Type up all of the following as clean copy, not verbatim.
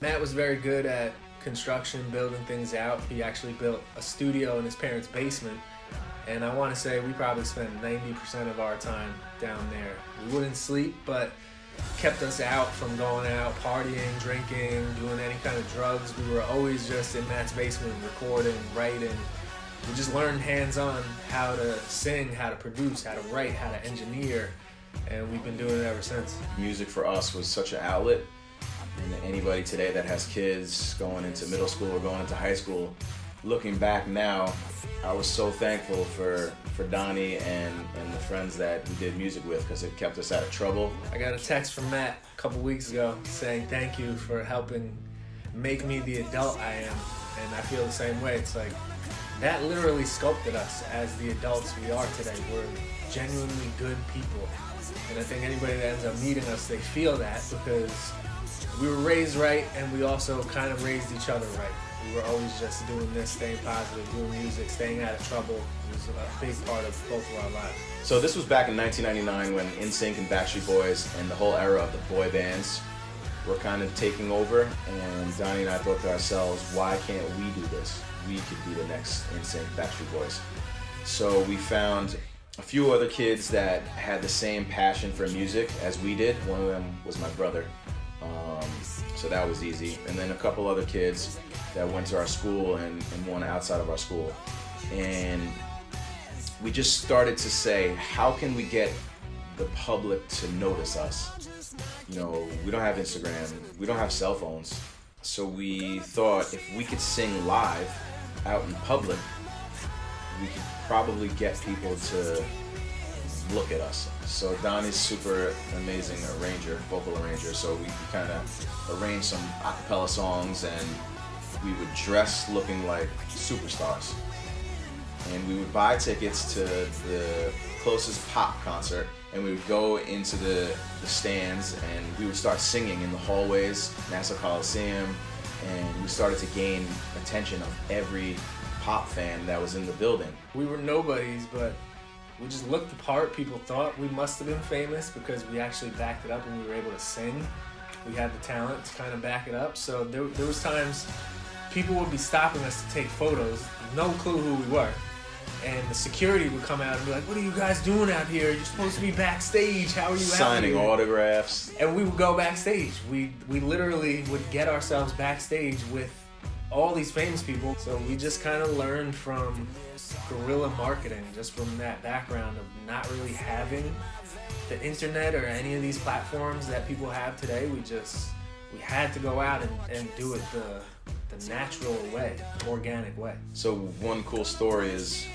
Matt was very good at construction, building things out. He actually built a studio in his parents' basement, and I want to say we probably spent 90% of our time down there. We wouldn't sleep, but kept us out from going out, partying, drinking, doing any kind of drugs. We were always just in Matt's basement recording, writing. We just learned hands-on how to sing, how to produce, how to write, how to engineer, and we've been doing it ever since. Music for us was such an outlet, and anybody today that has kids going into middle school or going into high school, looking back now, I was so thankful for Donnie and the friends that we did music with, because it kept us out of trouble. I got a text from Matt a couple weeks ago saying thank you for helping make me the adult I am, and I feel the same way. It's like that literally sculpted us as the adults we are today. We're genuinely good people, and I think anybody that ends up meeting us, they feel that because we were raised right, and we also kind of raised each other right. We were always just doing this, staying positive, doing music, staying out of trouble. It was a big part of both of our lives. So this was back in 1999 when NSYNC and Backstreet Boys and the whole era of the boy bands were kind of taking over, and Donnie and I thought to ourselves, why can't we do this? We could be the next NSYNC, Backstreet Boys. So we found a few other kids that had the same passion for music as we did. One of them was my brother. So that was easy. And then a couple other kids that went to our school and one outside of our school. And we just started to say, how can we get the public to notice us? You know, we don't have Instagram, we don't have cell phones. So we thought if we could sing live out in public, we could probably get people to look at us. So Donnie's super amazing vocal arranger, so we kind of arranged some a cappella songs, and we would dress looking like superstars. And we would buy tickets to the closest pop concert, and we would go into the stands, and we would start singing in the hallways, Nassau Coliseum, and we started to gain attention of every pop fan that was in the building. We were nobodies, but we just looked the part. People thought we must have been famous because we actually backed it up and we were able to sing. We had the talent to kind of back it up. So there was times people would be stopping us to take photos, no clue who we were. And the security would come out and be like, what are you guys doing out here? You're supposed to be backstage. How are you signing out here? Autographs. And we would go backstage. We literally would get ourselves backstage with all these famous people. So we just kind of learned from guerrilla marketing, just from that background of not really having the internet or any of these platforms that people have today. We had to go out and do it the natural way, organic way. So one cool story is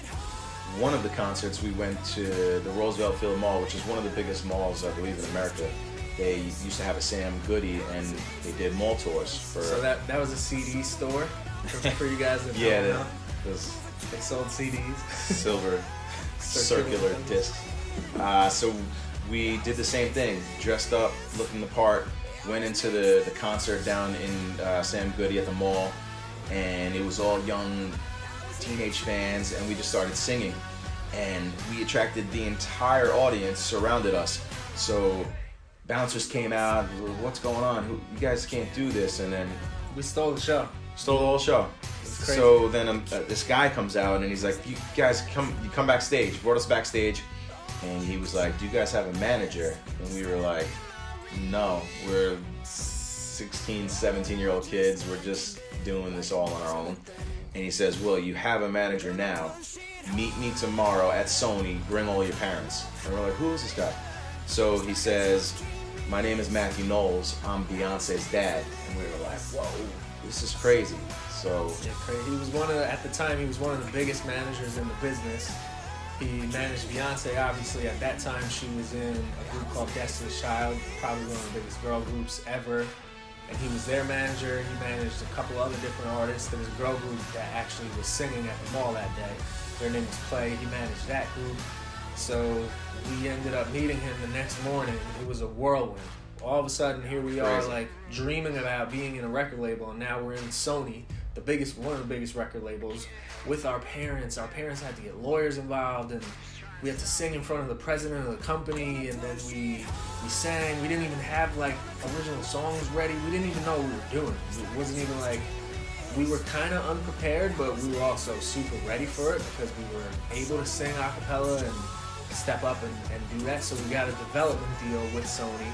one of the concerts we went to the Roosevelt Field Mall, which is one of the biggest malls, I believe, in America. They used to have a Sam Goody, and they did mall tours for. So that was a CD store for you guys that don't know. They sold CDs. Silver circular discs. So we did the same thing, dressed up, looking the part, went into the concert down in Sam Goody at the mall, and it was all young teenage fans, and we just started singing, and we attracted the entire audience, surrounded us. So bouncers came out, what's going on? You guys can't do this, and then we stole the show. Stole the whole show. So then this guy comes out and he's like, you guys come backstage. Brought us backstage, and he was like, do you guys have a manager? And we were like, no, we're 16, 17-year-old kids. We're just doing this all on our own. And he says, well, you have a manager now. Meet me tomorrow at Sony. Bring all your parents. And we're like, who is this guy? So he says, my name is Matthew Knowles. I'm Beyonce's dad. And we were like, whoa, this is crazy. So he was at the time, he was one of the biggest managers in the business. He managed Beyonce, obviously. At that time, she was in a group called Destiny's Child, probably one of the biggest girl groups ever. And he was their manager. He managed a couple other different artists. There was a girl group that actually was singing at the mall that day. Their name was Play. He managed that group. So we ended up meeting him the next morning. It was a whirlwind. All of a sudden, here we are, like, dreaming about being in a record label, and now we're in Sony, one of the biggest record labels, with our parents. Our parents had to get lawyers involved, and we had to sing in front of the president of the company, and then we sang. We didn't even have like original songs ready. We didn't even know what we were doing. It wasn't even like, we were kind of unprepared, but we were also super ready for it because we were able to sing a cappella and step up and do that. So we got a development deal with Sony,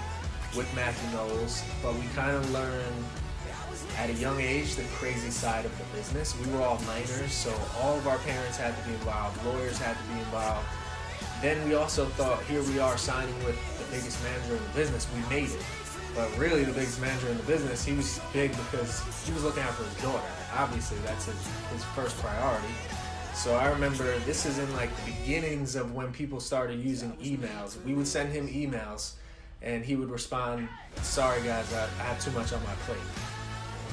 with Matthew Knowles, but we kind of learned at a young age the crazy side of the business. We were all minors, so all of our parents had to be involved, lawyers had to be involved. Then we also thought, here we are signing with the biggest manager in the business, we made it. But really the biggest manager in the business, he was big because he was looking out for his daughter. Obviously that's his first priority. So I remember this is in like the beginnings of when people started using emails. We would send him emails and he would respond, sorry guys, I have too much on my plate.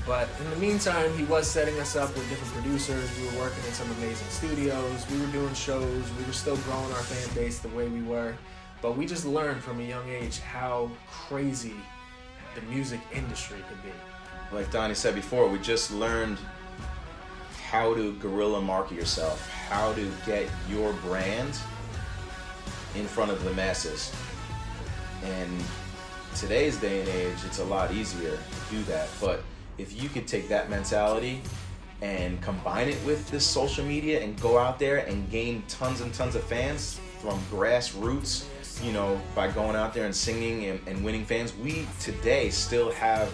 But in the meantime, he was setting us up with different producers. We were working in some amazing studios. We were doing shows. We were still growing our fan base the way we were. But we just learned from a young age how crazy the music industry could be. Like Donnie said before, we just learned how to guerrilla market yourself, how to get your brand in front of the masses. And today's day and age, it's a lot easier to do that. But if you could take that mentality and combine it with this social media and go out there and gain tons and tons of fans from grassroots, you know, by going out there and singing and winning fans, we today still have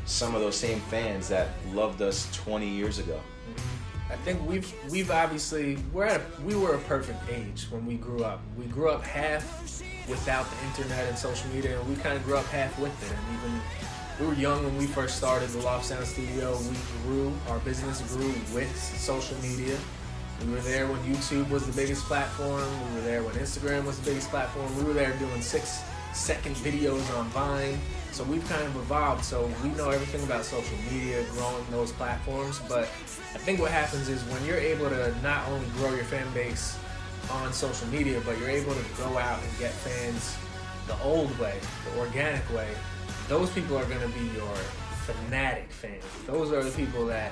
some of those same fans that loved us 20 years ago. I think we've obviously, we were a perfect age when we grew up. We grew up half without the internet and social media, and we kind of grew up half with it. And even we were young when we first started the Loft Sound Studio. Our business grew with social media. We were there when YouTube was the biggest platform. We were there when Instagram was the biggest platform. We were there doing 6-second videos on Vine. So we've kind of evolved. So we know everything about social media, growing those platforms. But I think what happens is when you're able to not only grow your fan base on social media, but you're able to go out and get fans the old way, the organic way, those people are going to be your fanatic fans. Those are the people that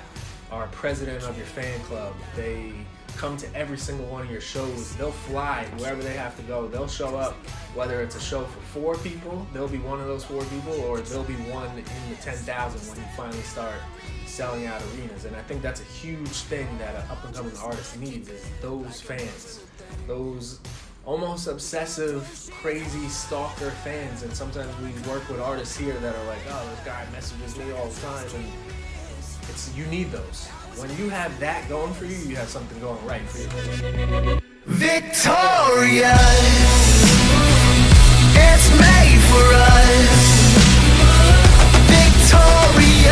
are president of your fan club. They come to every single one of your shows. They'll fly wherever they have to go. They'll show up, whether it's a show for 4 people, they'll be one of those 4 people, or they'll be one in the 10,000 when you finally start selling out arenas. And I think that's a huge thing that an up-and-coming artist needs, is those fans. Those almost obsessive, crazy stalker fans. And sometimes we work with artists here that are like, oh, this guy messages me all the time, and you need those. When you have that going for you, you have something going right for you. Victoria, it's made for us. Victoria.